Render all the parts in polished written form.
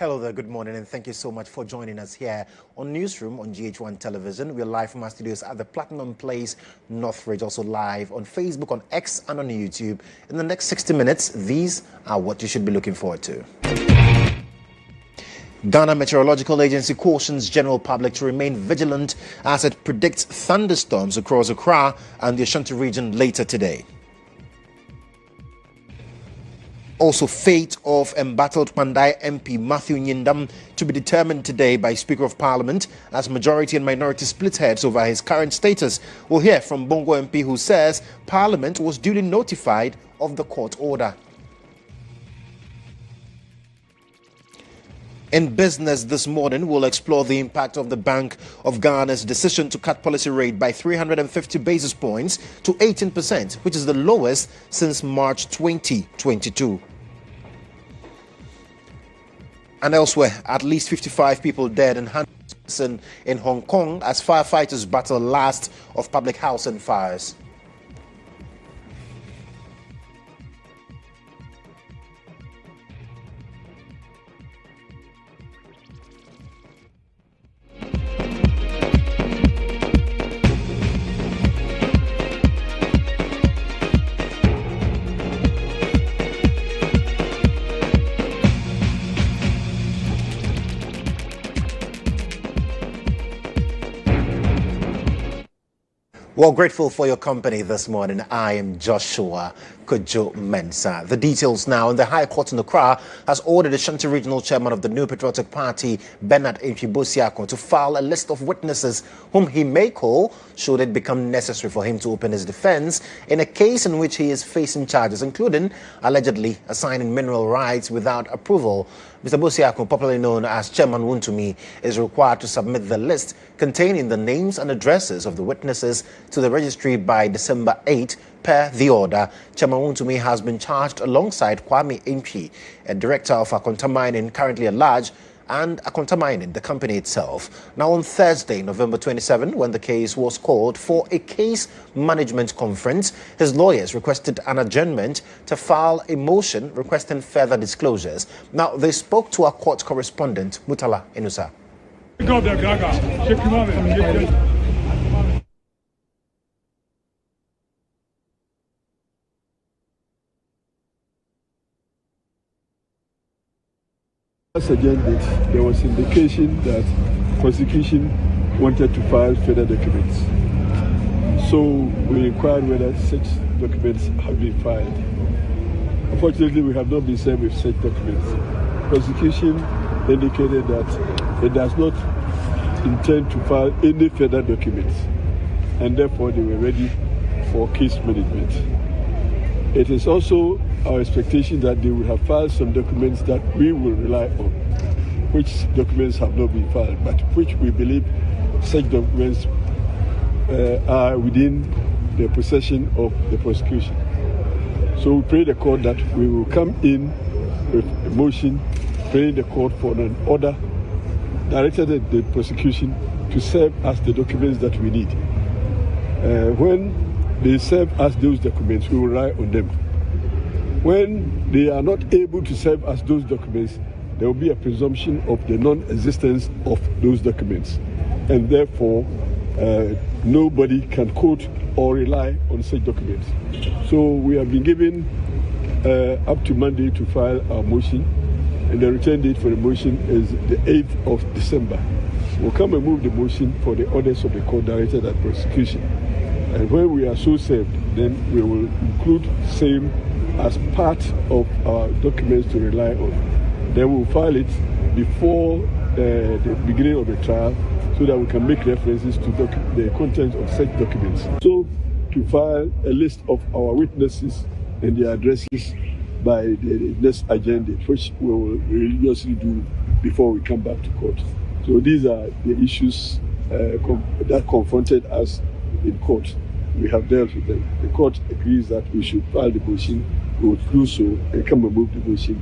Hello there, good morning, and thank you so much for joining us here on Newsroom on GH1 Television. We're live from our studios at the Platinum Place, Northridge, also live on Facebook, on X, and on YouTube. In the next 60 minutes, these are what you should be looking forward to. Ghana Meteorological Agency cautions general public to remain vigilant as it predicts thunderstorms across Accra and the Ashanti region later today. Also, fate of embattled Pandai MP Matthew Nyindam to be determined today by Speaker of Parliament as majority and minority split heads over his current status. We'll hear from Bongo MP, who says Parliament was duly notified of the court order. In business this morning, we'll explore the impact of the Bank of Ghana's decision to cut policy rate by 350 basis points to 18%, which is the lowest since March 2022. And elsewhere, at least 55 people dead and hundreds in Hong Kong as firefighters battle last of public housing fires. Well, grateful for your company this morning. I am Joshua Kodjo Mensah. The details now. In the High Court in Accra has ordered the Ashanti Regional Chairman of the New Patriotic Party, Bernard Bosiako, to file a list of witnesses whom he may call should it become necessary for him to open his defense in a case in which he is facing charges, including allegedly assigning mineral rights without approval. Mr. Bosiako, popularly known as Chairman Wontumi, is required to submit the list containing the names and addresses of the witnesses to the registry by December 8 per the order. Chairman Wontumi has been charged alongside Kwame Mp, a director of Akonta Mining, currently at large, and Akonta Mining, the company itself. Now, on Thursday, November 27, when the case was called for a case management conference, his lawyers requested an adjournment to file a motion requesting further disclosures. Now, they spoke to our court correspondent, Mutala Inusa. As suggested, there was indication that prosecution wanted to file further documents. So we inquired whether such documents have been filed. Unfortunately, we have not been served with such documents. Prosecution indicated that it does not intend to file any further documents, and therefore they were ready for case management. It is also our expectation that they will have filed some documents that we will rely on, which documents have not been filed, but which we believe such documents are within the possession of the prosecution. So we pray the court that we will come in with a motion, praying the court for an order directed at the prosecution to serve us the documents that we need. When they serve us those documents, we will rely on them. When they are not able to serve us those documents, there will be a presumption of the non-existence of those documents. And therefore, nobody can quote or rely on such documents. So we have been given up to Monday to file our motion, and the return date for the motion is the 8th of December. We'll come and move the motion for the orders of the court directed at prosecution. And when we are so served, then we will include same as part of our documents to rely on. Then we'll file it before the beginning of the trial so that we can make references to the content of such documents. So to file a list of our witnesses and their addresses by the next agenda, which we will religiously do before we come back to court. So these are the issues that confronted us in court. We have dealt with them. The court agrees that we should file the motion. We will do so and come and move the motion.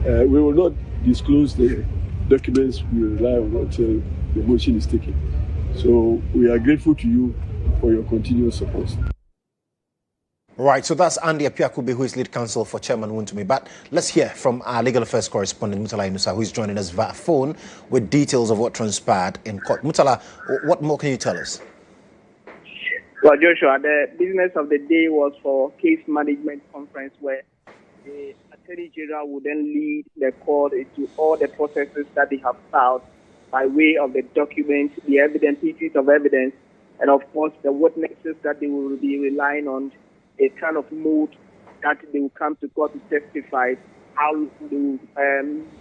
We will not disclose the documents we rely on until the motion is taken. So we are grateful to you for your continuous support. Right, so that's Andy Apiakube, who is lead counsel for Chairman Wontumi. But let's hear from our legal affairs correspondent, Mutala Inusa, who is joining us via phone with details of what transpired in court. Mutala, what more can you tell us? Well, Joshua, the business of the day was for case management conference where the Attorney General would then lead the court into all the processes that they have filed by way of the documents, the evidence, pieces of evidence, and of course the witnesses that they will be relying on, a kind of mode that they will come to court to testify, how they will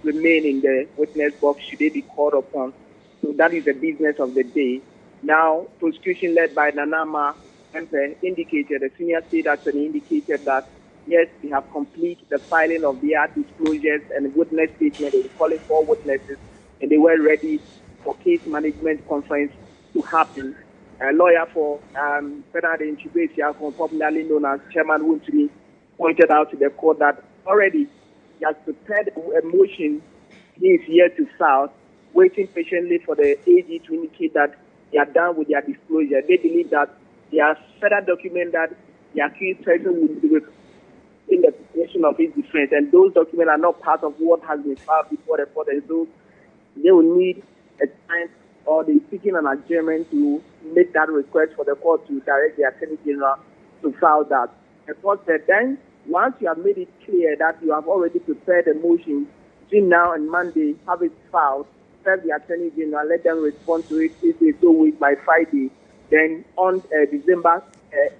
remain in the witness box should they be called upon. So that is the business of the day. Now, prosecution led by Nanama Mensah indicated, the senior state attorney indicated that, yes, they have completed the filing of their disclosures and witness statement. They were calling for witnesses, and they were ready for case management conference to happen. A lawyer for Federal Integration, popularly known as Chairman Wontumi, pointed out to the court that already he has prepared a motion he is here to file, waiting patiently for the AG to indicate that they are done with their disclosure. They believe that there are further documents that the accused person will be in the preparation of his defense, and those documents are not part of what has been filed before the court, and so they will need a time or they're seeking an adjournment to make that request for the court to direct the Attorney General to file that. The court said then, once you have made it clear that you have already prepared a motion, between now and Monday, have it filed, serve the Attorney General, let them respond to it if they so wish by Friday. Then on December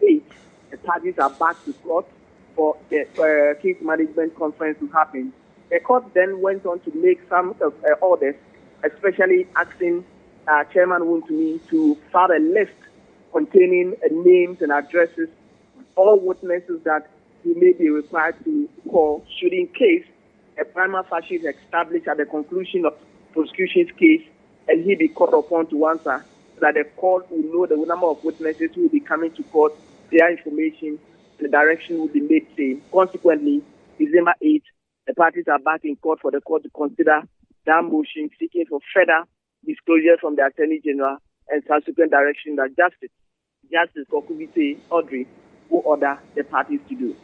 8th, the parties are back to court for the case management conference to happen. The court then went on to make some orders, especially asking Chairman Wontumi to file a list containing names and addresses of all witnesses that he may be required to call should in case a prima facie is established at the conclusion of prosecution's case and he be called upon to answer, so that the court will know the number of witnesses who will be coming to court, their information, the direction will be made same. Consequently, December 8th, the parties are back in court for the court to consider that motion seeking for further disclosure from the Attorney General and subsequent direction that Justice Kokubite Audrey will order the parties to do.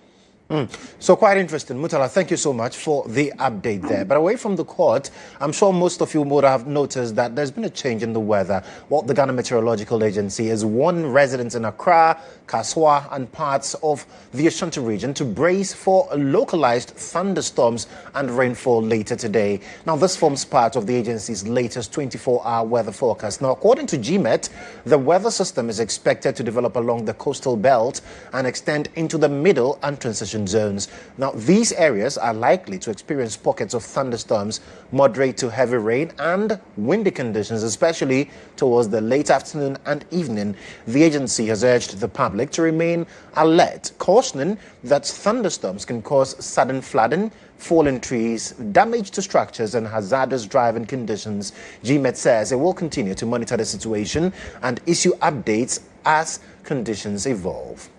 So quite interesting. Mutala, thank you so much for the update there. But away from the court, I'm sure most of you would have noticed that there's been a change in the weather. What the Ghana Meteorological Agency has warned residents in Accra, Kaswa and parts of the Ashanti region to brace for localized thunderstorms and rainfall later today. Now, this forms part of the agency's latest 24-hour weather forecast. Now, according to GMET, the weather system is expected to develop along the coastal belt and extend into the middle and transition zones. Now, these areas are likely to experience pockets of thunderstorms, moderate to heavy rain and windy conditions, especially towards the late afternoon and evening. The agency has urged the public to remain alert, cautioning that thunderstorms can cause sudden flooding, fallen trees, damage to structures and hazardous driving conditions. GMET says it will continue to monitor the situation and issue updates as conditions evolve.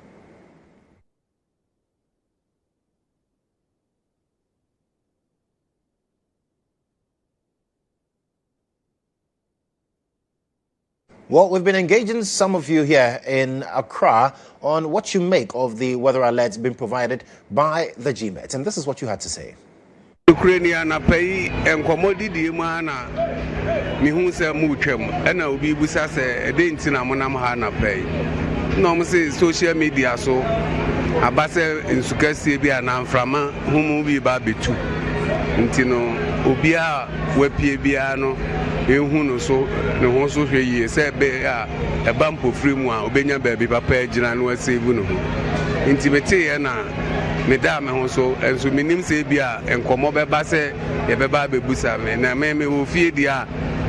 Well, we've been engaging some of you here in Accra on what you make of the weather alerts being provided by the GMET. And this is what you had to say. Ukrainian pay and commodity mana Mihunsa Muchem and I'll be Busas a Dentina Monamhana pay. No, say social media so Abasa in Sukasibia and Frama, whom we baby too. Intino Ubia, Wepie Biano. Who so no one so here said a bump of free one, Obenya baby, Papa, General, was saving intimate and Madame also, and so minim Sabia and Comoba Basse, a baby busa, and I may will feed ya.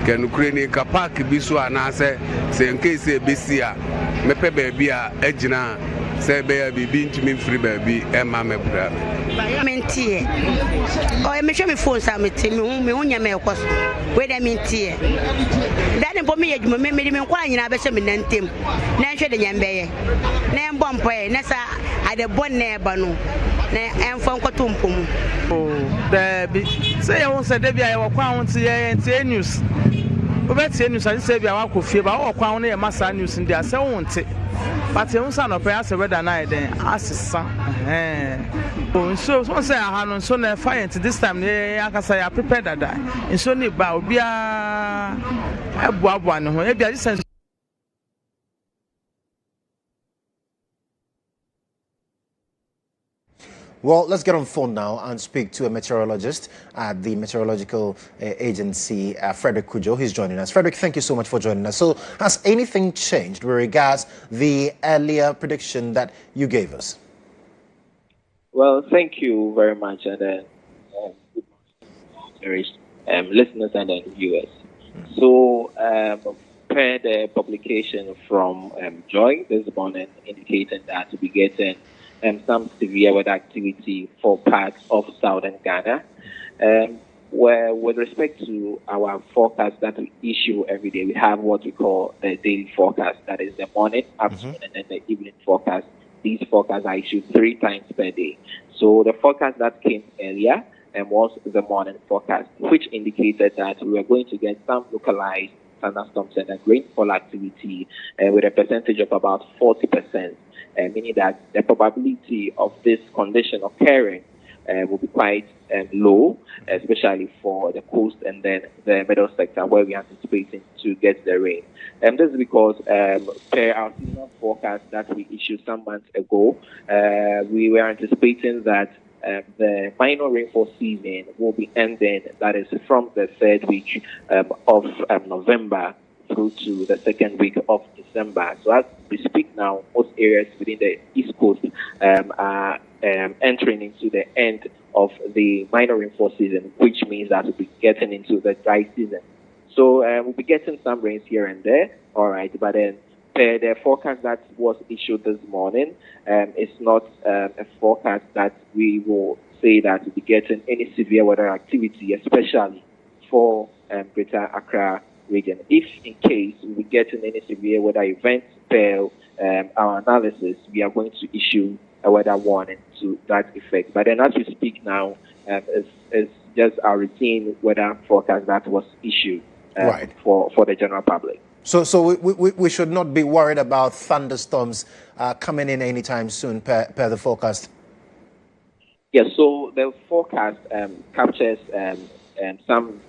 Can Ukrainian Kapak be so an answer, say in case a Bessia, Mepe baby, Edgina, say baby, being to me free baby, and Mamma. I mean, tea. Oh, I may show me phone some me on your mail cost. Wait, I mean, tea. That and for me, you may make me quite in a better than Tim. Nansha the Yambe. Name Bompay, Nessa at the Bonne Banu. And from Kotumpum. Oh, baby. Say I was a Debbie, I will count here and say news. bet news I say I could feel about crown near Massa news in there, so won't it. But you son of perhaps a red night then ask his son. So one say I had on so near fire to this time, I can say I prepared that die. And so near bow be a one, maybe I listen. Well, let's get on phone now and speak to a meteorologist at the meteorological agency, Frederick Kodjo. He's joining us. Frederick, thank you so much for joining us. So, has anything changed with regards the earlier prediction that you gave us? Well, thank you very much, and good morning, listeners and viewers. So, per the publication from GHOne this morning, indicating that we'll be getting some severe weather activity for parts of southern Ghana. Where, with respect to our forecast that we issue every day, we have what we call the daily forecast. That is the morning, afternoon, and then the evening forecast. These forecasts are issued 3 times per day. So the forecast that came earlier was the morning forecast, which indicated that we were going to get some localized thunderstorms and rainfall activity with a percentage of about 40%. Meaning that the probability of this condition occurring will be quite low, especially for the coast and then the middle sector where we are anticipating to get the rain. This is because per our seasonal forecast that we issued some months ago, we were anticipating that the minor rainfall season will be ending, that is from the 3rd week of November through to the 2nd week of December. So as we speak now, most areas within the East Coast are entering into the end of the minor rainfall season, which means that we'll be getting into the dry season. So we'll be getting some rains here and there, all right, but then the forecast that was issued this morning is not a forecast that we will say that we'll be getting any severe weather activity, especially for Greater Accra region. If in case we get in any severe weather events per our analysis, we are going to issue a weather warning to that effect. But then as we speak now, it's just our routine weather forecast that was issued for the general public. So we should not be worried about thunderstorms coming in anytime soon per the forecast? Yes, so the forecast captures some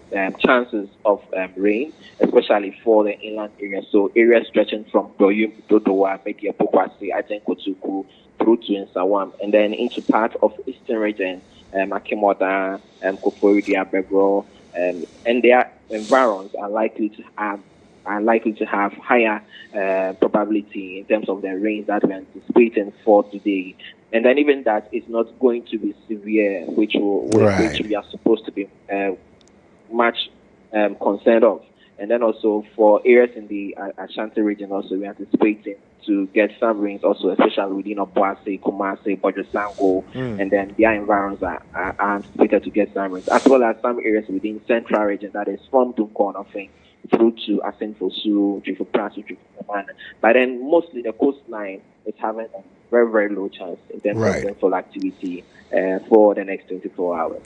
chances of rain, especially for the inland areas. So areas stretching from Doyum, Dodowa, Media, Pokwasi, Ajenkotuku, through to Nsawam, and then into part of eastern region, Akimoda, Koforidua, Begro, and their environs are likely to have higher probability in terms of the rain that we're anticipating for today. And then even that is not going to be severe, which we are supposed to be much concerned of. And then also for areas in the Ashanti region, also we are anticipating to get some rains also, especially within Obuasi, Kumasi, Bojosango, and then their environs are anticipated to get some rains, as well as some areas within central region, that is from Dunkornofing through to Asenfosu, Trifuprasu, Trifuman. But then mostly the coastline is having a very, very low chance in terms of rainfall activity for the next 24 hours.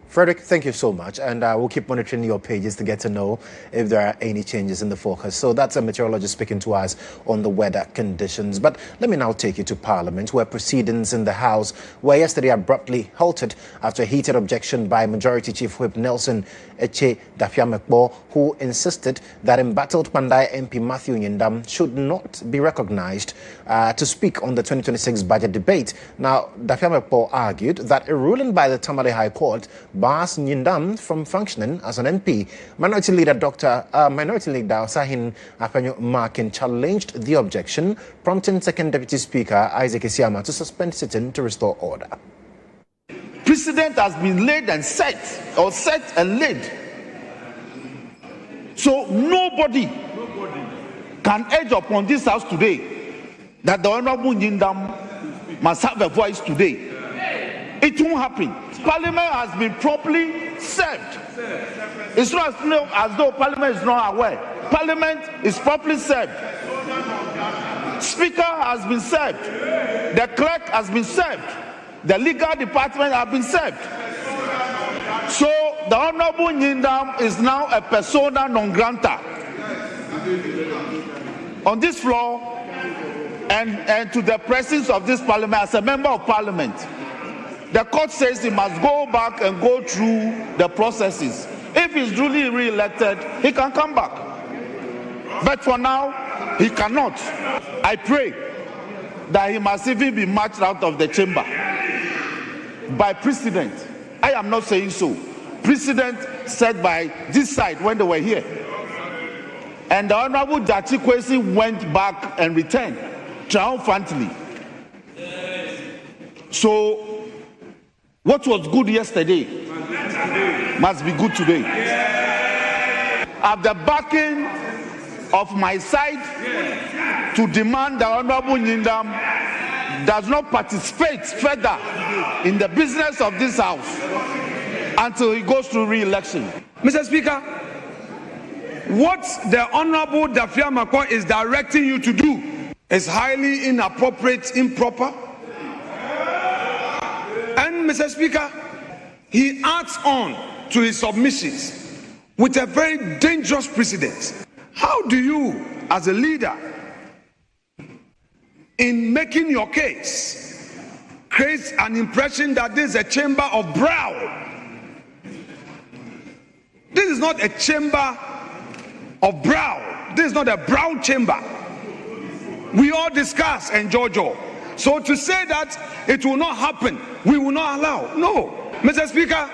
Frederick, thank you so much, and we'll keep monitoring your pages to get to know if there are any changes in the forecast. So that's a meteorologist speaking to us on the weather conditions. But let me now take you to Parliament, where proceedings in the House were yesterday abruptly halted after a heated objection by Majority Chief Whip Nelson Eche Dafiamekbo, who insisted that embattled Pandai MP Matthew Nyindam should not be recognized to speak on the 2026 budget debate. Now, Dafiamekbo argued that a ruling by the Tamale High Court bars Nyindam from functioning as an MP. Minority Leader Sahin Apenyo Markin challenged the objection, prompting Second Deputy Speaker Isaac Isiama to suspend sitting to restore order. Precedent has been laid and set and laid. So nobody can edge upon this house today that the Honorable Nyindam must have a voice today. It won't happen. Parliament has been properly served. It's not as though Parliament is not aware. Parliament is properly served. Speaker has been served. The clerk has been served. The legal department have been served. So the Honorable Nyindam is now a persona non grata. on this floor and to the presence of this parliament as a member of parliament. The court says he must go back and go through the processes. If he's duly re-elected, he can come back. But for now, he cannot. I pray that he must even be marched out of the chamber by precedent. I am not saying so. Precedent set by this side when they were here. And the Honorable Dachi Kwesi went back and returned triumphantly. So, what was good yesterday must be good today. At the backing of my side to demand that Honorable Nyindam does not participate further in the business of this house until he goes through re-election. Mr. Speaker, what the Honorable Dafia Makwa is directing you to do is highly inappropriate, improper. And Mr. Speaker, he adds on to his submissions with a very dangerous precedent. How do you, as a leader, in making your case, create an impression that this is a chamber of brow? This is not a chamber of brow. This is not a brow chamber. We all discuss and Kodjo. So to say that it will not happen, we will not allow. No. Mr. Speaker,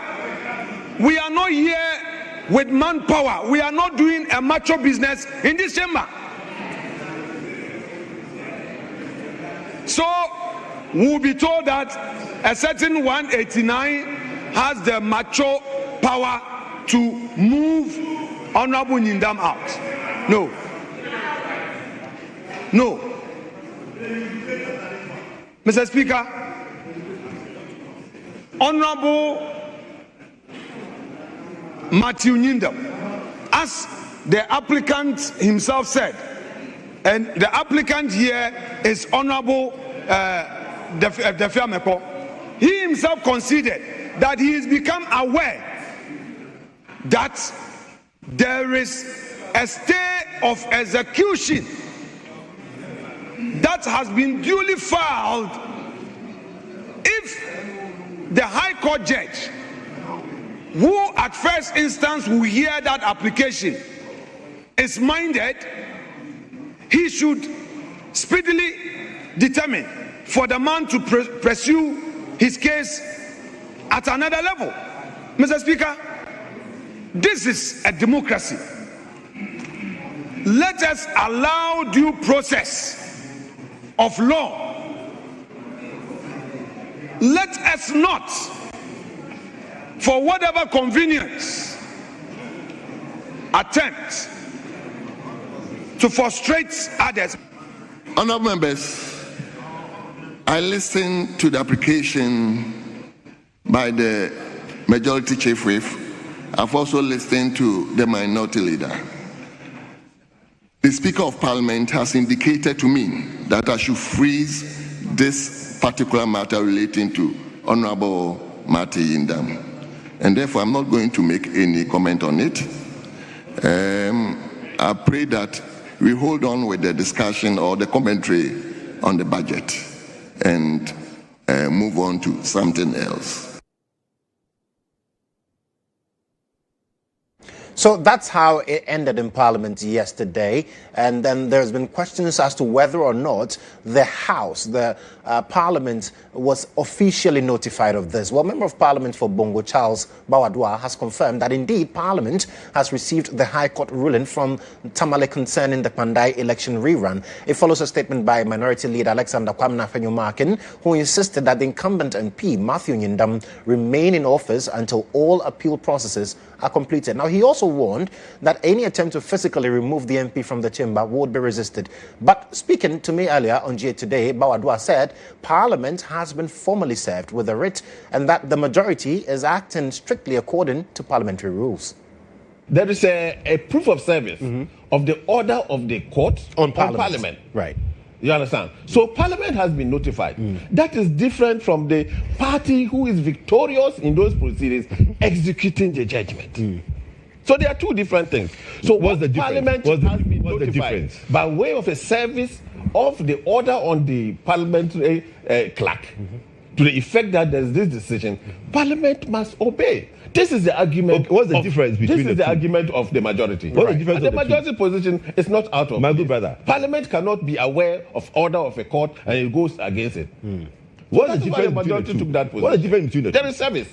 we are not here with manpower. We are not doing a macho business in this chamber. So we'll be told that a certain 189 has the macho power to move Honorable Nyindam out. No. No. Mr. Speaker, Honorable Matthew Nyindam, as the applicant himself said, and the applicant here is Honorable Dafia Makwa, he himself conceded that he has become aware that there is a stay of execution that has been duly filed if the High Court judge, who at first instance will hear that application, is minded, he should speedily determine for the man to pursue his case at another level. Mr. Speaker, this is a democracy. Let us allow due process of law. Let us not, for whatever convenience, attempt to frustrate others. Honourable members, I listened to the application by the Majority Chief Whip. I've also listened to the Minority Leader. The Speaker of Parliament has indicated to me that I should freeze this particular matter relating to Honorable Matthew Nyindam, and therefore I'm not going to make any comment on it. I pray that we hold on with the discussion or the commentary on the budget and move on to something else. So that's how it ended in Parliament yesterday, and then there's been questions as to whether or not the House, the Parliament, was officially notified of this. Well, Member of Parliament for Bongo, Charles Bawadwa, has confirmed that indeed Parliament has received the High Court ruling from Tamale concerning the Pandai election rerun. It follows a statement by Minority Leader Alexander Kwamna Fenyumakin, who insisted that the incumbent MP, Matthew Nyindam, remain in office until all appeal processes are completed. Now, he also warned that any attempt to physically remove the MP from the chamber would be resisted. But speaking to me earlier on GA Today, Bawadwa said Parliament has been formally served with a writ and that the majority is acting strictly according to parliamentary rules. There is a proof of service of the order of the court on Parliament. Right. You understand? So Parliament has been notified. That is different from the party who is victorious in those proceedings executing the judgment. So there are two different things. So what's the difference? Parliament has been notified by way of a service of the order on the parliamentary clerk to the effect that there's this decision, Parliament must obey. This is the argument. Okay, what's the difference between this is the argument of the majority. What's the difference? The majority position is not out of my good brother. Parliament cannot be aware of order of a court and it goes against it. What's the difference the majority took that position? What's the difference between the two? There is service.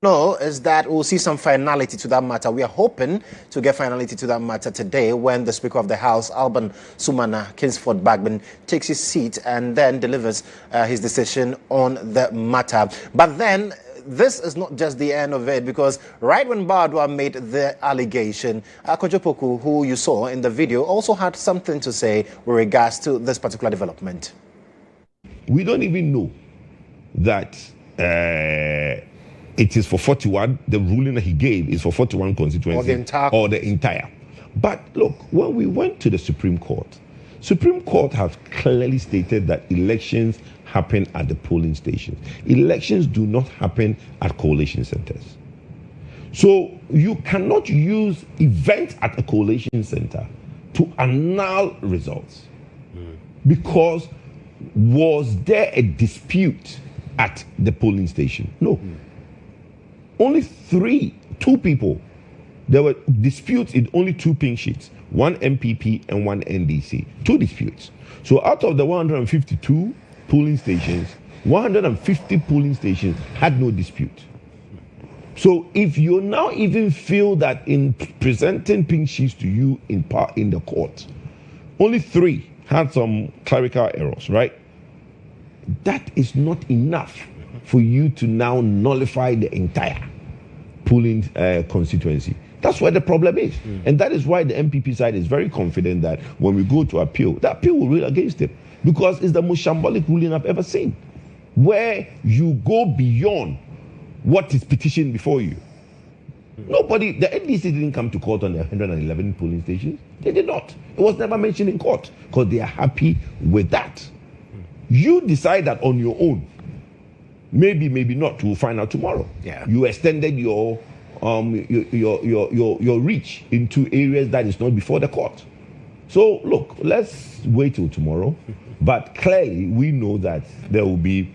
No, is that we'll see some finality to that matter. We are hoping to get finality to that matter today when the Speaker of the House, Alban Sumana Kingsford Bagman, takes his seat and then delivers his decision on the matter. But then, this is not just the end of it, because right when Bardwa made the allegation, Kodjo, who you saw in the video, also had something to say with regards to this particular development. We don't even know that it is for 41, the ruling that he gave is for 41 constituencies or the entire. But look, when we went to the Supreme Court has clearly stated that elections happen at the polling stations. Elections do not happen at coalition centers. So you cannot use events at a coalition center to annul results. Because was there a dispute at the polling station? No. Only two people. There were disputes in only 2 pink sheets, one MPP and one NDC. 2 disputes. So out of the 152 polling stations, 150 polling stations had no dispute. So if you now even feel that in presenting pink sheets to you in the court, only 3 had some clerical errors, right? That is not enough for you to now nullify the entire polling constituency. That's where the problem is. And that is why the MPP side is very confident that when we go to appeal, the appeal will rule against it. Because it's the most shambolic ruling I've ever seen, where you go beyond what is petitioned before you. Nobody, the NDC didn't come to court on the 111 polling stations. They did not. It was never mentioned in court because they are happy with that. You decide that on your own. Maybe not. We'll find out tomorrow. Yeah. You extended your reach into areas that is not before the court. So look, let's wait till tomorrow. But clearly, we know that there will be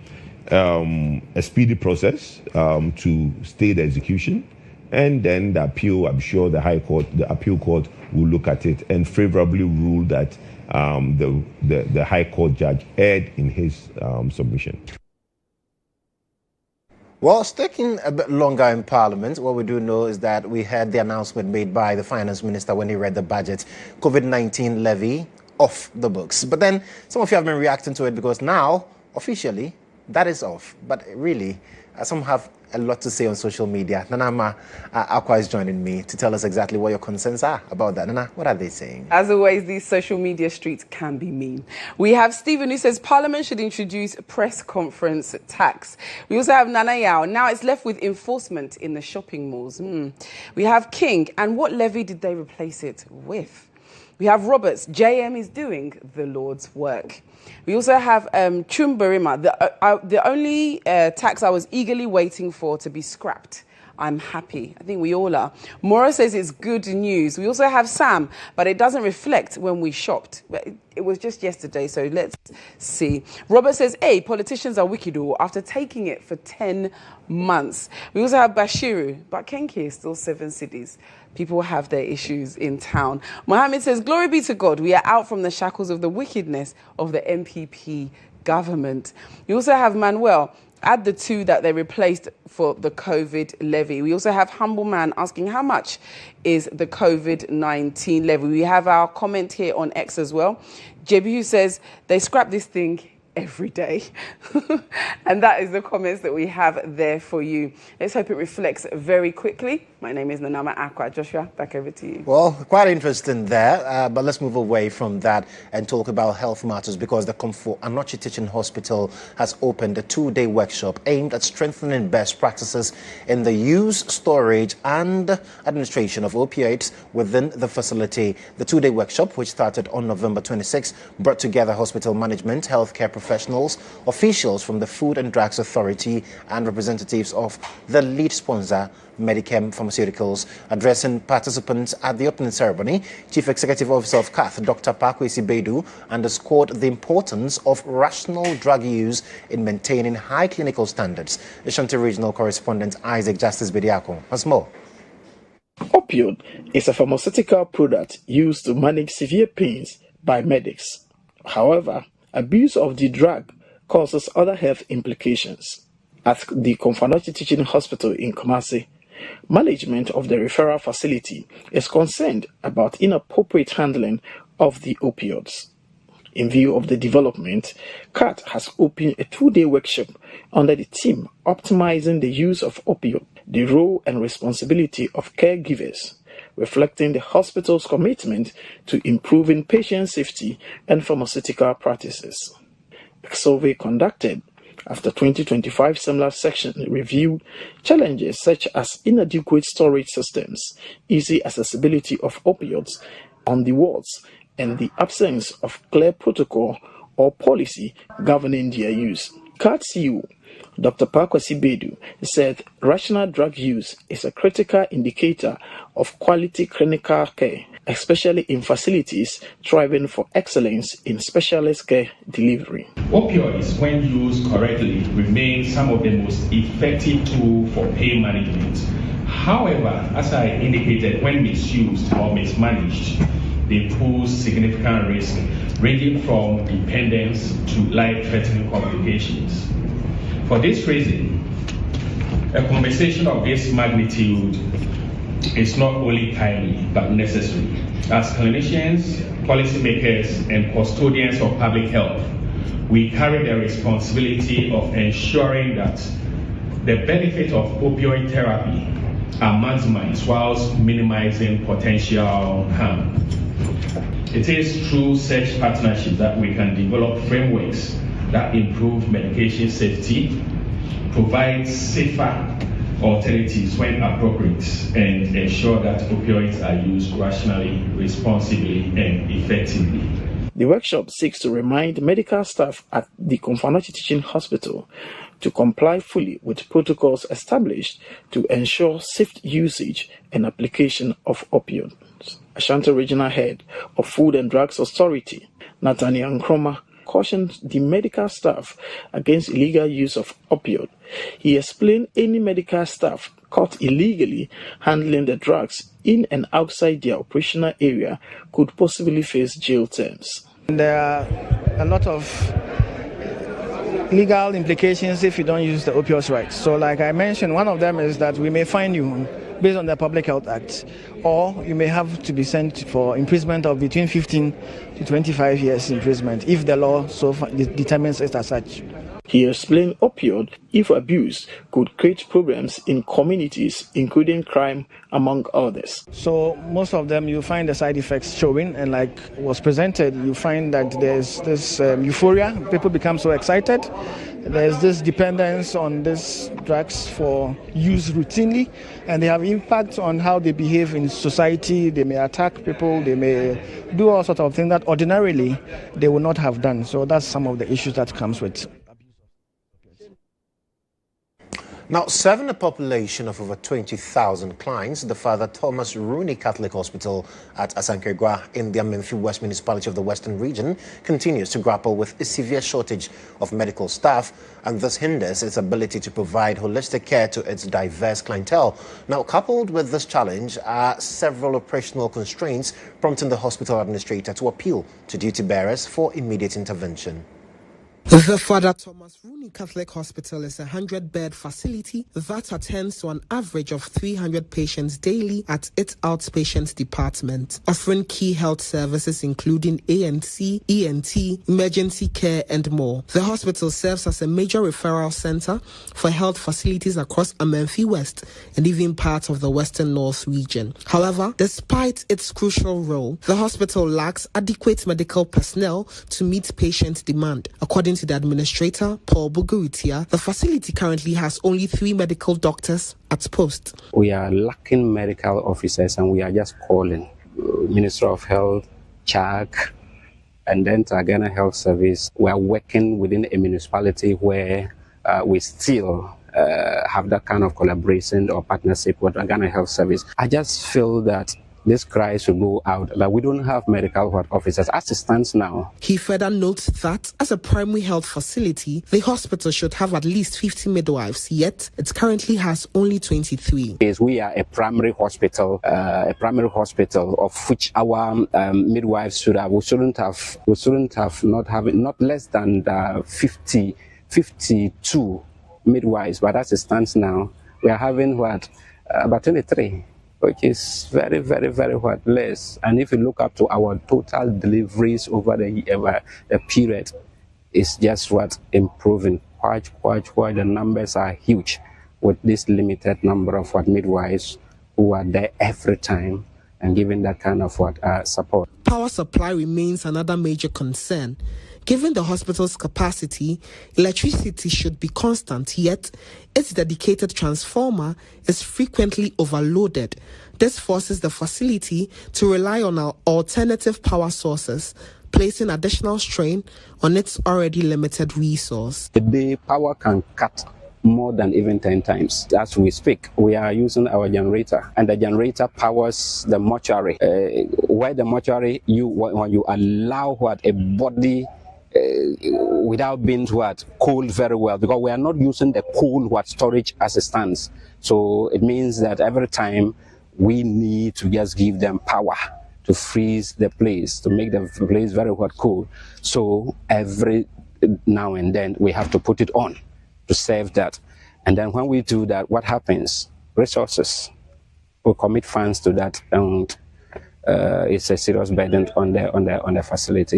a speedy process to stay the execution, and then the appeal. I'm sure the appeal court will look at it and favorably rule that the High Court judge erred in his submission. Well, sticking a bit longer in Parliament, what we do know is that we had the announcement made by the Finance Minister when he read the budget, COVID-19 levy off the books. But then some of you have been reacting to it because now, officially, that is off. But really, some have a lot to say on social media. Nana Akwa is joining me to tell us exactly what your concerns are about that. Nana, what are they saying? As always, these social media streets can be mean. We have Stephen who says Parliament should introduce press conference tax. We also have Nana Yao. Now it's left with enforcement in the shopping malls. We have King. And what levy did they replace it with? We have Roberts. JM is doing the Lord's work. We also have Chumbarima, the only tax I was eagerly waiting for to be scrapped. I'm happy. I think we all are. Mora says it's good news. We also have Sam, but it doesn't reflect when we shopped. It was just yesterday, so let's see. Robert says, hey, politicians are wicked after taking it for 10 months. We also have Bashiru, but Kenke is still 7 cities. People have their issues in town. Mohammed says, glory be to God, we are out from the shackles of the wickedness of the MPP government. You also have Manuel. Add the 2 that they replaced for the COVID levy. We also have Humble Man asking how much is the COVID-19 levy. We have our comment here on X as well. JB who says they scrap this thing every day. And that is the comments that we have there for you. Let's hope it reflects very quickly My name is Nanama Akwa. Joshua, back over to you. Well, quite interesting there, but let's move away from that and talk about health matters, because the Comfort Anochi Teaching Hospital has opened a 2-day workshop aimed at strengthening best practices in the use, storage and administration of opioids within the facility. The 2-day workshop, which started on November 26, brought together hospital management, healthcare professionals, officials from the Food and Drugs Authority and representatives of the lead sponsor, Medichem Pharmaceuticals. Addressing participants at the opening ceremony, Chief Executive Officer of CATH, Dr. Pakwesi Bedu, underscored the importance of rational drug use in maintaining high clinical standards. Ashanti Regional Correspondent Isaac Justice Bediako has more. Opioid is a pharmaceutical product used to manage severe pains by medics. However, abuse of the drug causes other health implications. At the Comfort Anochi Teaching Hospital in Kumasi, management of the referral facility is concerned about inappropriate handling of the opioids. In view of the development, CAT has opened a 2-day workshop under the theme Optimizing the Use of Opioid, the Role and Responsibility of Caregivers, reflecting the hospital's commitment to improving patient safety and pharmaceutical practices. A survey conducted after 2025 similar section reviewed challenges such as inadequate storage systems, easy accessibility of opioids on the wards, and the absence of clear protocol or policy governing their use. CAT CEO Dr. Pakwesi Bedu said rational drug use is a critical indicator of quality clinical care, especially in facilities striving for excellence in specialist care delivery. Opioids, when used correctly, remain some of the most effective tools for pain management. However, as I indicated, when misused or mismanaged, they pose significant risk, ranging from dependence to life-threatening complications. For this reason, a conversation of this magnitude is not only timely but necessary. As clinicians, policymakers, and custodians of public health, we carry the responsibility of ensuring that the benefit of opioid therapy are maximized whilst minimizing potential harm. It is through such partnerships that we can develop frameworks that improve medication safety, provide safer alternatives when appropriate, and ensure that opioids are used rationally, responsibly, and effectively. The workshop seeks to remind medical staff at the Comfort Anochi Teaching Hospital to comply fully with protocols established to ensure safe usage and application of opioids. Ashanti Regional Head of Food and Drugs Authority, Nathaniel Nkrumah, cautioned the medical staff against illegal use of opioid. He explained any medical staff caught illegally handling the drugs in and outside their operational area could possibly face jail terms. There are a lot of legal implications if you don't use the opioids right. So like I mentioned, one of them is that we may fine you based on the Public Health Act, or you may have to be sent for imprisonment of between 15 to 25 years imprisonment if the law so determines it as such. He explained opioid, if abused, could create problems in communities, including crime, among others. So most of them, you find the side effects showing, and like was presented, you find that there's this euphoria. People become so excited. There's this dependence on these drugs for use routinely, and they have impact on how they behave in society. They may attack people. They may do all sorts of things that ordinarily they would not have done. So that's some of the issues that comes with. Now, serving a population of over 20,000 clients, the Father Thomas Rooney Catholic Hospital at Asankragua in the Amenfi West Municipality of the Western Region continues to grapple with a severe shortage of medical staff, and this hinders its ability to provide holistic care to its diverse clientele. Now, coupled with this challenge are several operational constraints, prompting the hospital administrator to appeal to duty bearers for immediate intervention. The Father Thomas Rooney Catholic Hospital is a 100-bed facility that attends to an average of 300 patients daily at its outpatient department, offering key health services including ANC, ENT, emergency care, and more. The hospital serves as a major referral center for health facilities across Amenfi West and even parts of the Western North region. However, despite its crucial role, the hospital lacks adequate medical personnel to meet patient demand. According to the administrator, Paul Buguritia, the facility currently has only 3 medical doctors at post. We are lacking medical officers and we are just calling Minister of Health, CHAC, and then Tagana Health Service. We are working within a municipality where we still have that kind of collaboration or partnership with Tagana Health Service. I just feel that this cry should go out that we don't have medical officers as it stands now. He further notes that as a primary health facility, the hospital should have at least 50 midwives, yet it currently has only 23. We are a primary hospital of which our midwives should have. We shouldn't have not less than 52 midwives, but as it stands now, we are having about 23. Which is very, very, very less. And if you look up to our total deliveries over the period, it's just improving quite. The numbers are huge with this limited number of midwives who are there every time and giving that kind of support. Power supply remains another major concern. Given the hospital's capacity, electricity should be constant, yet its dedicated transformer is frequently overloaded. This forces the facility to rely on our alternative power sources, placing additional strain on its already limited resource. The power can cut more than even 10 times. As we speak, we are using our generator, and the generator powers the mortuary. Where the mortuary, when you allow a body without being cooled very well, because we are not using the cool storage as it stands. So it means that every time we need to just give them power to freeze the place, to make the place very cool. So every now and then we have to put it on to save that. And then when we do that, what happens? Resources. We commit funds to that, and it's a serious burden on the facility.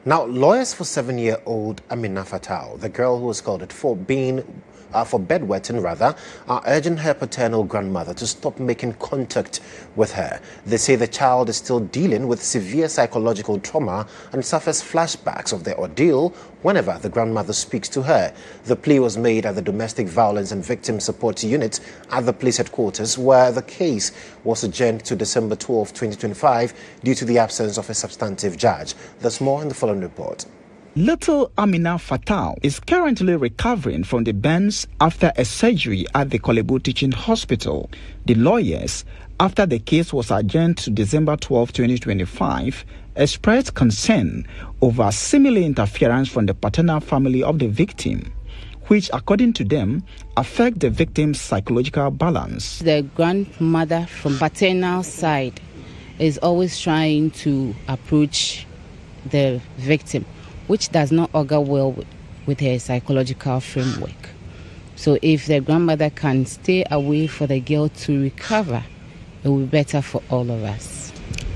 Now, lawyers for 7-year-old Amina Fatal, the girl who was called for bedwetting, are urging her paternal grandmother to stop making contact with her. They say the child is still dealing with severe psychological trauma and suffers flashbacks of the ordeal whenever the grandmother speaks to her. The plea was made at the Domestic Violence and Victim Support Unit at the police headquarters, where the case was adjourned to December 12, 2025 due to the absence of a substantive judge. There's more in the following report. Little Amina Fatal is currently recovering from the burns after a surgery at the Kolebu Teaching Hospital. The lawyers, after the case was adjourned to December 12, 2025, expressed concern over similar interference from the paternal family of the victim, which, according to them, affect the victim's psychological balance. The grandmother from paternal side is always trying to approach the victim, which does not augur well with her psychological framework. So if the grandmother can stay away for the girl to recover, it will be better for all of us.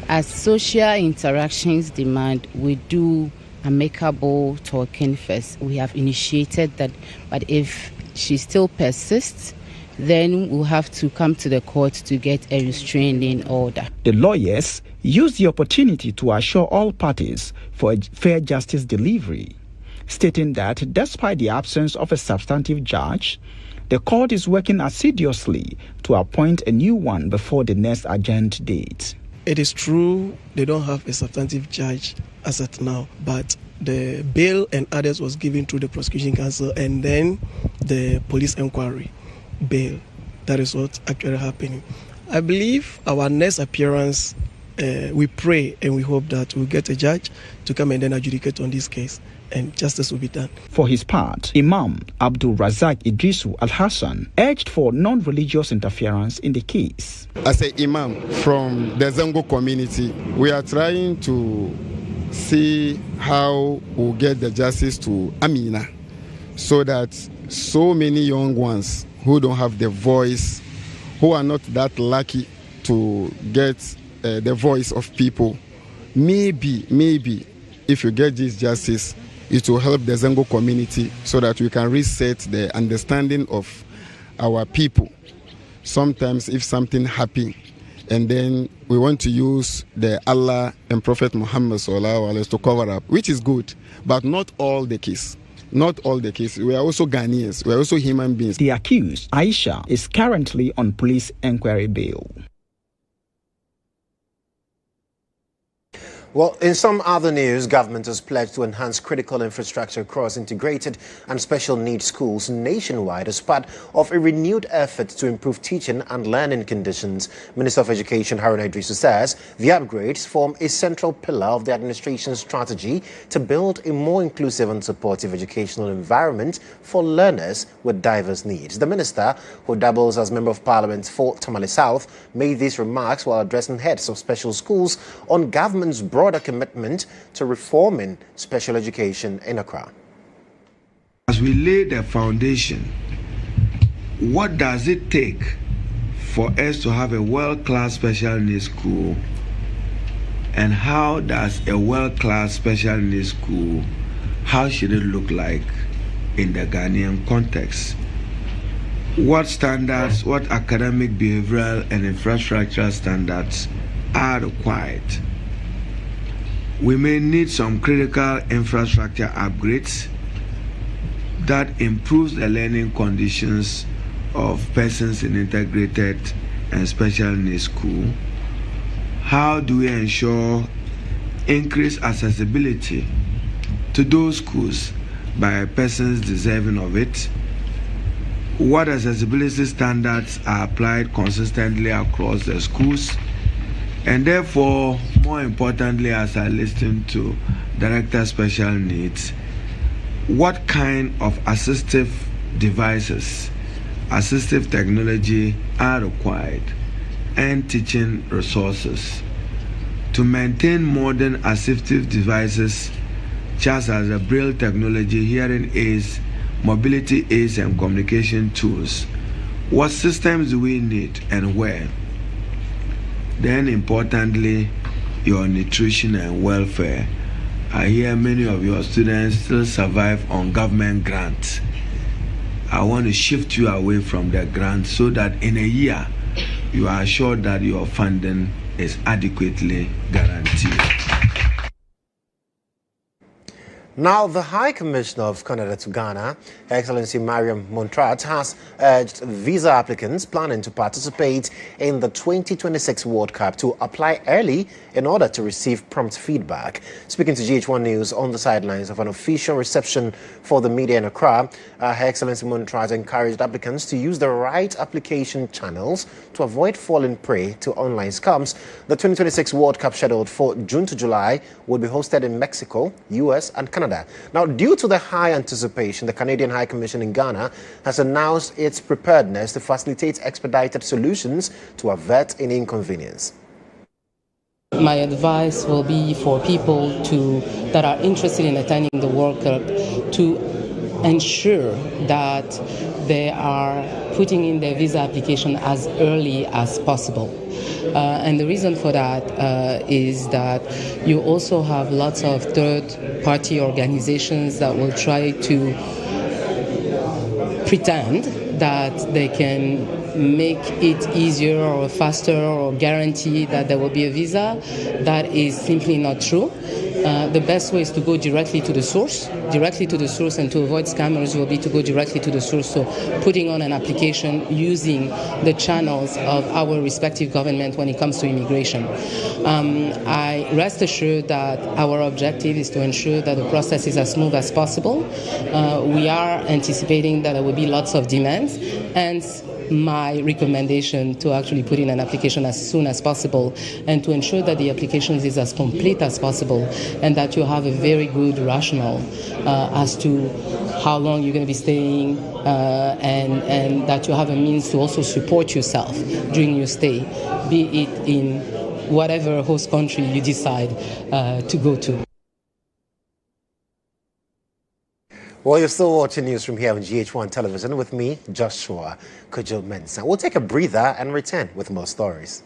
As social interactions demand, we do amicable talking first. We have initiated that, but if she still persists, then we'll have to come to the court to get a restraining order. The lawyers used the opportunity to assure all parties for a fair justice delivery, stating that despite the absence of a substantive judge, the court is working assiduously to appoint a new one before the next adjourned date. It is true they don't have a substantive judge as at now, but the bail and others was given to the prosecution counsel and then the police inquiry bail. That is what's actually happening. I believe our next appearance we pray and we hope that we'll get a judge to come and then adjudicate on this case, and justice will be done. For his part, Imam Abdul Razak Idrisu Al-Hassan urged for non-religious interference in the case. As an imam from the Zango community, we are trying to see how we'll get the justice to Amina, so that so many young ones who don't have the voice, who are not that lucky to get the voice of people, maybe if you get this justice, it will help the Zango community so that we can reset the understanding of our people. Sometimes if something happens and then we want to use the Allah and Prophet Muhammad to cover up, which is good, but not all the case. Not all the case. We are also Ghanaians. We are also human beings. The accused, Aisha, is currently on police inquiry bail. Well, in some other news, government has pledged to enhance critical infrastructure across integrated and special needs schools nationwide as part of a renewed effort to improve teaching and learning conditions. Minister of Education Haruna Idrisu says the upgrades form a central pillar of the administration's strategy to build a more inclusive and supportive educational environment for learners with diverse needs. The minister, who doubles as Member of Parliament for Tamale South, made these remarks while addressing heads of special schools on government's broader commitment to reforming special education in Accra. As we lay the foundation, what does it take for us to have a world-class special needs school, and how does a world-class special needs school, how should it look like in the Ghanaian context? What standards, what academic, behavioral and infrastructural standards are required? We may need some critical infrastructure upgrades that improves the learning conditions of persons in integrated and special needs school. How do we ensure increased accessibility to those schools by persons deserving of it? What accessibility standards are applied consistently across the schools? And therefore, more importantly, as I listen to Director Special Needs, what kind of assistive devices, assistive technology are required, and teaching resources to maintain modern assistive devices such as the Braille technology, hearing aids, mobility aids, and communication tools? What systems do we need and where? Then importantly, your nutrition and welfare. I hear many of your students still survive on government grants. I want to shift you away from the grant so that in a year you are assured that your funding is adequately guaranteed. Now, the High Commissioner of Canada to Ghana, Her Excellency Mariam Montrat, has urged visa applicants planning to participate in the 2026 World Cup to apply early in order to receive prompt feedback. Speaking to GHOneNews on the sidelines of an official reception for the media in Accra, Her Excellency Montrat encouraged applicants to use the right application channels to avoid falling prey to online scams. The 2026 World Cup, scheduled for June to July, will be hosted in Mexico, US, and Canada. Now, due to the high anticipation, the Canadian High Commission in Ghana has announced its preparedness to facilitate expedited solutions to avert any inconvenience. My advice will be for people that are interested in attending the World Cup to ensure that they are putting in their visa application as early as possible. And the reason for that is that you also have lots of third-party organizations that will try to pretend that they can make it easier or faster or guarantee that there will be a visa. That is simply not true. The best way is to go directly to the source, and to avoid scammers will be to go directly to the source. So putting on an application using the channels of our respective government when it comes to immigration. I rest assured that our objective is to ensure that the process is as smooth as possible. We are anticipating that there will be lots of demands, Hence, my recommendation to actually put in an application as soon as possible and to ensure that the application is as complete as possible and that you have a very good rationale as to how long you're going to be staying and that you have a means to also support yourself during your stay, be it in whatever host country you decide to go to. Well, you're still watching news from here on GH1 television with me, Joshua Kodjo Mensah. We'll take a breather and return with more stories.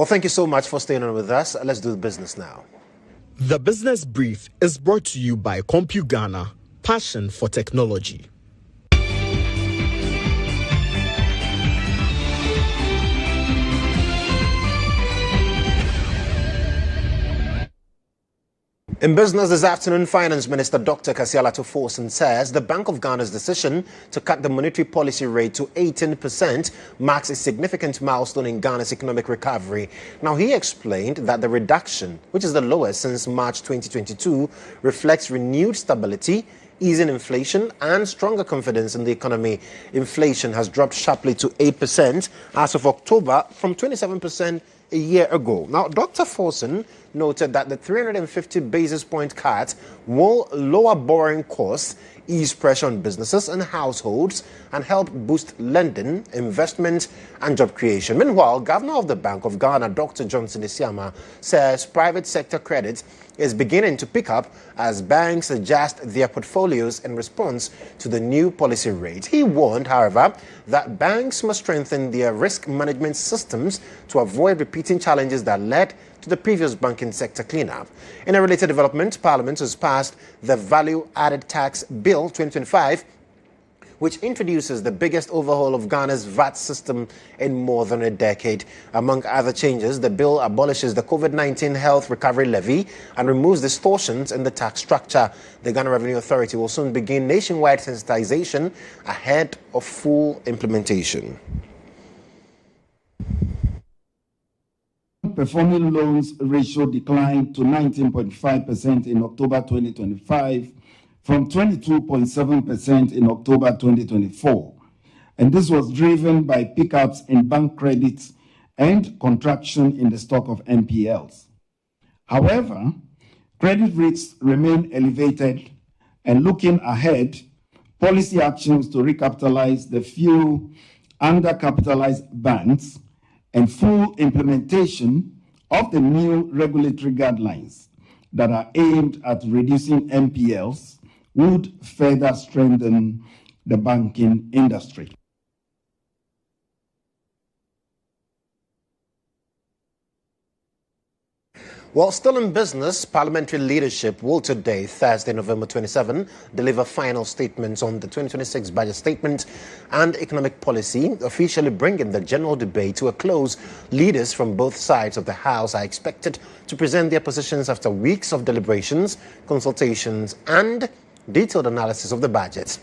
Well, thank you so much for staying on with us. Let's do the business now. The Business Brief is brought to you by CompuGhana, passion for technology. In business this afternoon, Finance Minister Dr. Kasiala Forson says the Bank of Ghana's decision to cut the monetary policy rate to 18% marks a significant milestone in Ghana's economic recovery. Now, he explained that the reduction, which is the lowest since March 2022, reflects renewed stability, easing inflation, and stronger confidence in the economy. Inflation has dropped sharply to 8% as of October from 27% a year ago. Now, Dr. Forson noted that the 350 basis point cut will lower borrowing costs, ease pressure on businesses and households, and help boost lending, investment, and job creation. Meanwhile, Governor of the Bank of Ghana, Dr. Johnson Isiama, says private sector credit is beginning to pick up as banks adjust their portfolios in response to the new policy rate. He warned, however, that banks must strengthen their risk management systems to avoid repeating challenges that led to the previous banking sector cleanup. In a related development, Parliament has passed the Value Added Tax Bill 2025, which introduces the biggest overhaul of Ghana's VAT system in more than a decade. Among other changes, the bill abolishes the COVID-19 Health Recovery Levy and removes distortions in the tax structure. The Ghana Revenue Authority will soon begin nationwide sensitization ahead of full implementation. Performing loans ratio declined to 19.5% in October 2025 from 22.7% in October 2024. And this was driven by pickups in bank credits and contraction in the stock of NPLs. However, credit rates remain elevated, and looking ahead, policy actions to recapitalize the few undercapitalized banks and full implementation of the new regulatory guidelines that are aimed at reducing NPLs would further strengthen the banking industry. While still in business, parliamentary leadership will today, Thursday, November 27, deliver final statements on the 2026 budget statement and economic policy, officially bringing the general debate to a close. Leaders from both sides of the House are expected to present their positions after weeks of deliberations, consultations, and detailed analysis of the budget.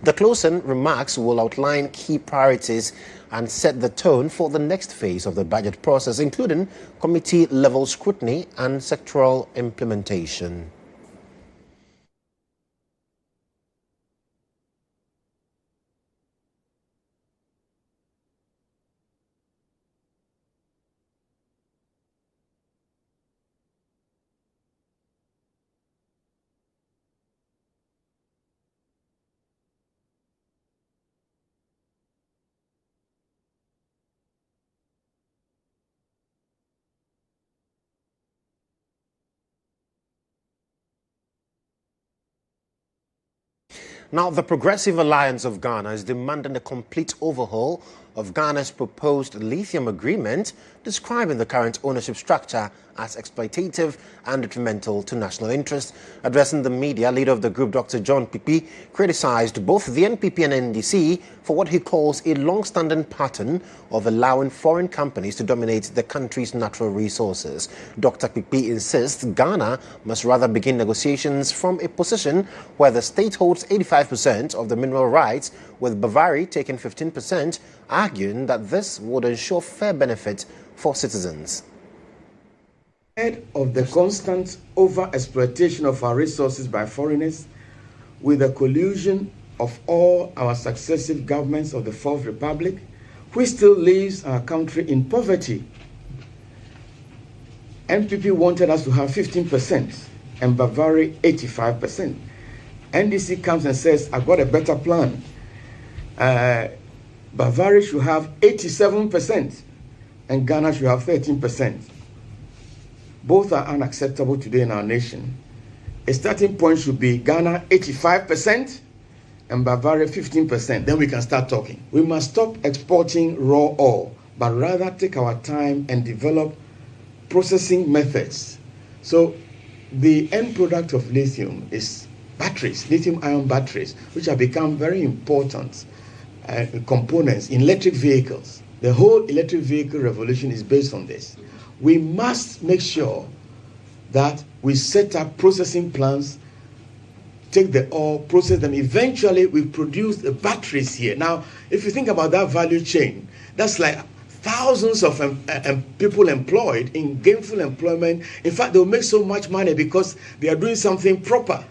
The closing remarks will outline key priorities and set the tone for the next phase of the budget process, including committee-level scrutiny and sectoral implementation. Now, the Progressive Alliance of Ghana is demanding a complete overhaul of Ghana's proposed lithium agreement, describing the current ownership structure as exploitative and detrimental to national interest. Addressing the media, leader of the group, Dr. John Pipi, criticized both the NPP and NDC for what he calls a long-standing pattern of allowing foreign companies to dominate the country's natural resources. Dr. Pipi insists Ghana must rather begin negotiations from a position where the state holds 85% of the mineral rights, with Bavaria taking 15%, arguing that this would ensure fair benefit for citizens. Ahead of the constant over-exploitation of our resources by foreigners, with the collusion of all our successive governments of the Fourth Republic, which still leaves our country in poverty. NPP wanted us to have 15% and Bavaria 85%. NDC comes and says, I've got a better plan. Bavaria should have 87% and Ghana should have 13%. Both are unacceptable today in our nation. A starting point should be Ghana 85% and Bavaria 15%. Then we can start talking. We must stop exporting raw oil but rather take our time and develop processing methods. So the end product of lithium is batteries, lithium-ion batteries, which have become very important components in electric vehicles. The whole electric vehicle revolution is based on this. We must make sure that we set up processing plants, take the ore, process them. Eventually, we produce the batteries here. Now, if you think about that value chain, that's like thousands of people employed in gainful employment. In fact, they'll make so much money because they are doing something proper.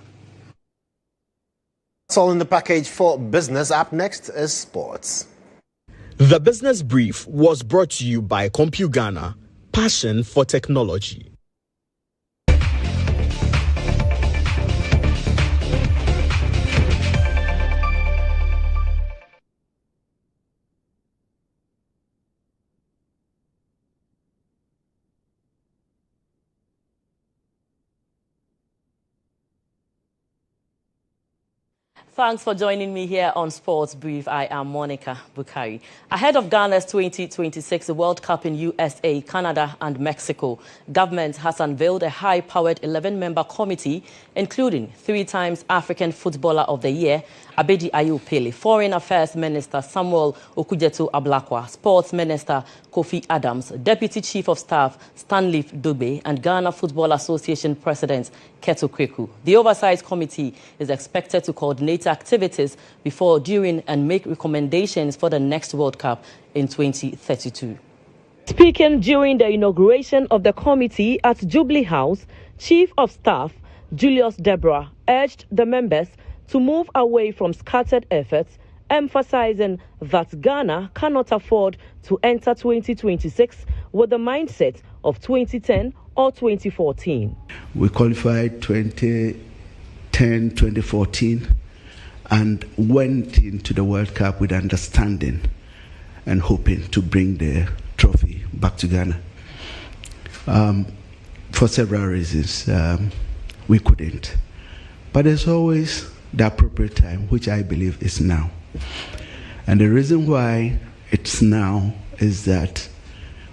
That's all in the package for business. Up next is sports. The Business Brief was brought to you by CompuGhana, passion for technology. Thanks for joining me here on Sports Brief. I am Monica Bukari. Ahead of Ghana's 2026 World Cup in USA, Canada and Mexico, government has unveiled a high-powered 11-member committee, including 3 times African Footballer of the Year, Abedi Ayew Pele, Foreign Affairs Minister Samuel Okudzeto Ablakwa, Sports Minister Kofi Adams, Deputy Chief of Staff Stanley Dugbe, and Ghana Football Association President Keto Kweku. The Oversight Committee is expected to coordinate activities before, during, and make recommendations for the next World Cup in 2032. Speaking during the inauguration of the committee at Jubilee House, Chief of Staff Julius Deborah urged the members to move away from scattered efforts, emphasizing that Ghana cannot afford to enter 2026 with the mindset of 2010 or 2014. We qualified 2010, 2014 and went into the World Cup with understanding and hoping to bring the trophy back to Ghana. For several reasons, we couldn't. But there's always the appropriate time, which I believe is now. And the reason why it's now is that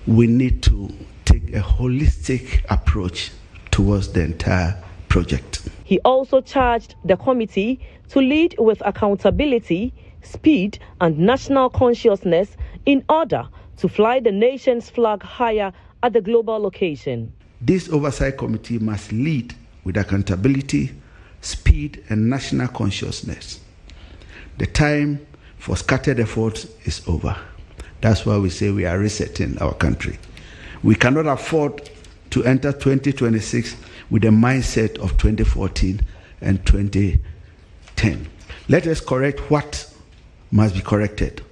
we need to take a holistic approach towards the entire project. He also charged the committee to lead with accountability, speed, and national consciousness in order to fly the nation's flag higher at the global occasion. This oversight committee must lead with accountability, speed, and national consciousness. The time for scattered efforts is over. That's why we say we are resetting our country. We cannot afford to enter 2026 with the mindset of 2014 and 2010. Let us correct what must be corrected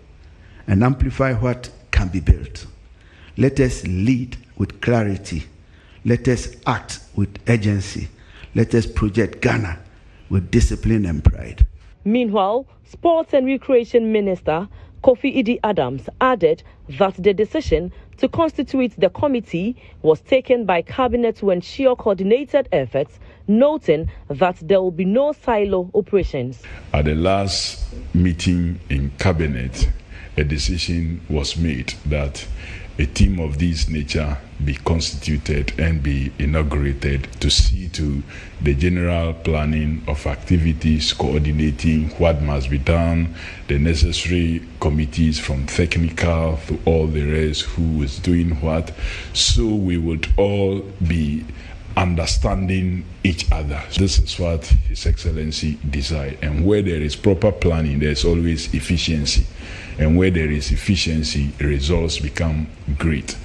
and amplify what can be built. Let us lead with clarity. Let us act with urgency. Let us project Ghana with discipline and pride. Meanwhile, Sports and Recreation Minister Kofi Adams added that the decision to constitute the committee was taken by Cabinet to ensure coordinated efforts, noting that there will be no silo operations. At the last meeting in Cabinet, a decision was made that a team of this nature be constituted and be inaugurated to see to the general planning of activities, coordinating what must be done, the necessary committees from technical to all the rest who is doing what, so we would all be understanding each other. This is what His Excellency desired. And where there is proper planning, there's always efficiency. And where there is efficiency, results become great.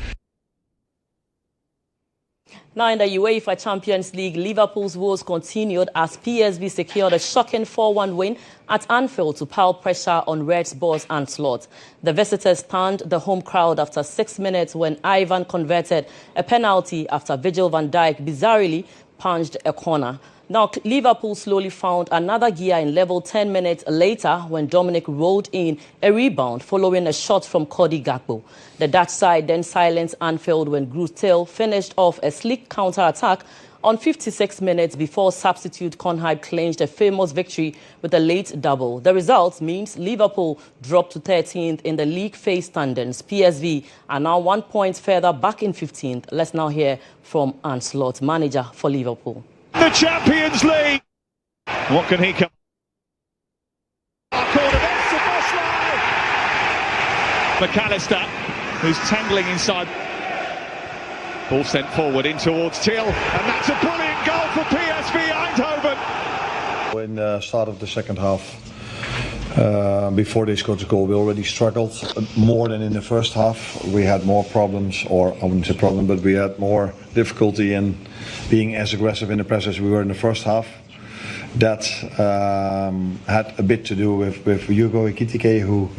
Now in the UEFA Champions League, Liverpool's woes continued as PSV secured a shocking 4-1 win at Anfield to pile pressure on Reds' boss Ancelotti. The visitors stunned the home crowd after 6 minutes when Ivan converted a penalty after Virgil van Dijk bizarrely punched a corner. Now, Liverpool slowly found another gear in level 10 minutes later when Dominic rolled in a rebound following a shot from Cody Gakpo. The Dutch side then silenced Anfield when Groote finished off a sleek counter-attack on 56 minutes before substitute Conhype clinched a famous victory with a late double. The result means Liverpool dropped to 13th in the league phase standings. PSV are now 1 point further back in 15th. Let's now hear from Ancelot, manager for Liverpool. The Champions League. What can he come? McAllister, who's tangling inside. Ball sent forward in towards Till, and that's a brilliant goal for PSV Eindhoven. In the start of the second half, before they scored the goal, we already struggled more than in the first half. We had more problems, or I wouldn't say problem, but we had more difficulty in being as aggressive in the press as we were in the first half. That had a bit to do with Hugo Ekitike, who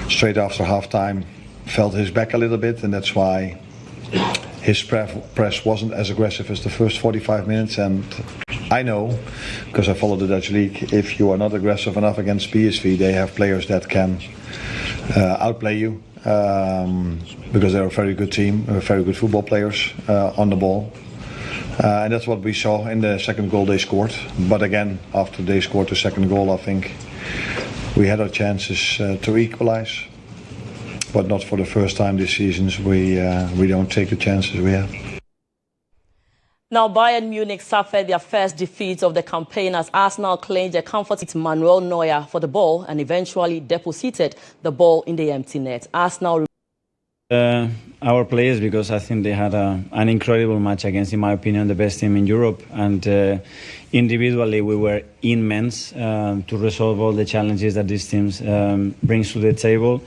straight after half-time felt his back a little bit, and that's why his press wasn't as aggressive as the first 45 minutes. And I know, because I follow the Dutch league, if you are not aggressive enough against PSV, they have players that can outplay you, because they're a very good team, very good football players on the ball. And that's what we saw in the second goal they scored. But again, after they scored the second goal, I think we had our chances to equalize. But not for the first time this season. We don't take the chances we have. Now, Bayern Munich suffered their first defeat of the campaign as Arsenal claimed a comfort Manuel Neuer for the ball and eventually deposited the ball in the empty net. Arsenal our players, because I think they had an incredible match against, in my opinion, the best team in Europe, and individually we were immense to resolve all the challenges that these teams brings to the table.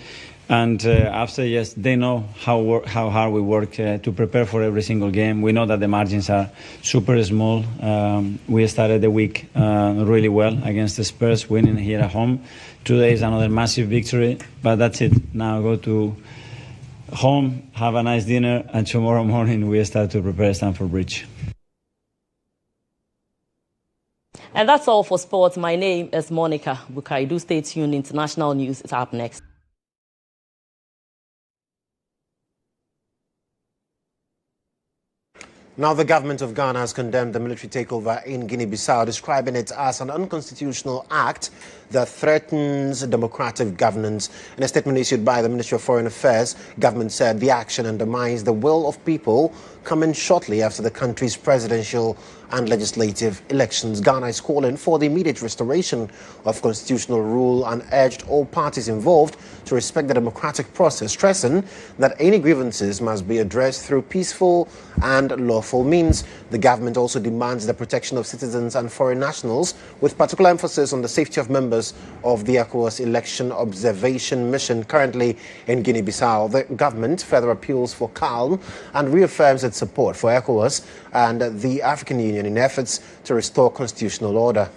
And after, yes, they know how hard we work to prepare for every single game. We know that the margins are super small. We started the week really well against the Spurs, winning here at home. Today is another massive victory, but that's it. Now go to home, have a nice dinner, and tomorrow morning we start to prepare Stamford Bridge. And that's all for sports. My name is Monica Bukai. Do stay tuned. International news is up next. Now, the government of Ghana has condemned the military takeover in Guinea-Bissau, describing it as an unconstitutional act that threatens democratic governance. In a statement issued by the Ministry of Foreign Affairs, government said the action undermines the will of people, coming shortly after the country's presidential and legislative elections. Ghana is calling for the immediate restoration of constitutional rule and urged all parties involved to respect the democratic process, stressing that any grievances must be addressed through peaceful and lawful means. The government also demands the protection of citizens and foreign nationals, with particular emphasis on the safety of members of the ECOWAS election observation mission currently in Guinea-Bissau. The government further appeals for calm and reaffirms its support for ECOWAS and the African Union in efforts to restore constitutional order.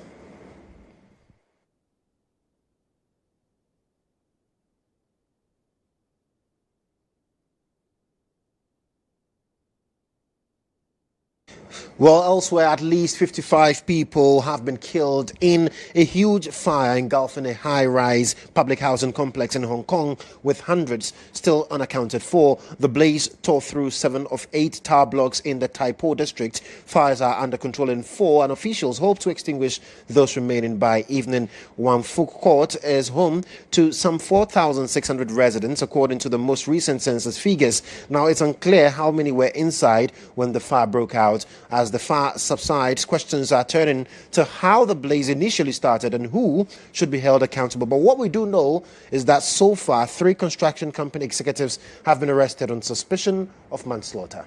Well, elsewhere, at least 55 people have been killed in a huge fire engulfing a high-rise public housing complex in Hong Kong, with hundreds still unaccounted for. The blaze tore through 7 of 8 tower blocks in the Tai Po district. Fires are under control in 4, and officials hope to extinguish those remaining by evening. Wan Fuk Court is home to some 4,600 residents, according to the most recent census figures. Now, it's unclear how many were inside when the fire broke out. As the fire subsides, questions are turning to how the blaze initially started and who should be held accountable. But what we do know is that so far, 3 construction company executives have been arrested on suspicion of manslaughter.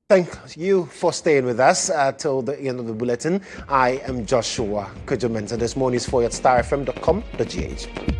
Thank you for staying with us till the end of the bulletin. I am Joshua Kodjo. This morning is for you at starfm.com.gh.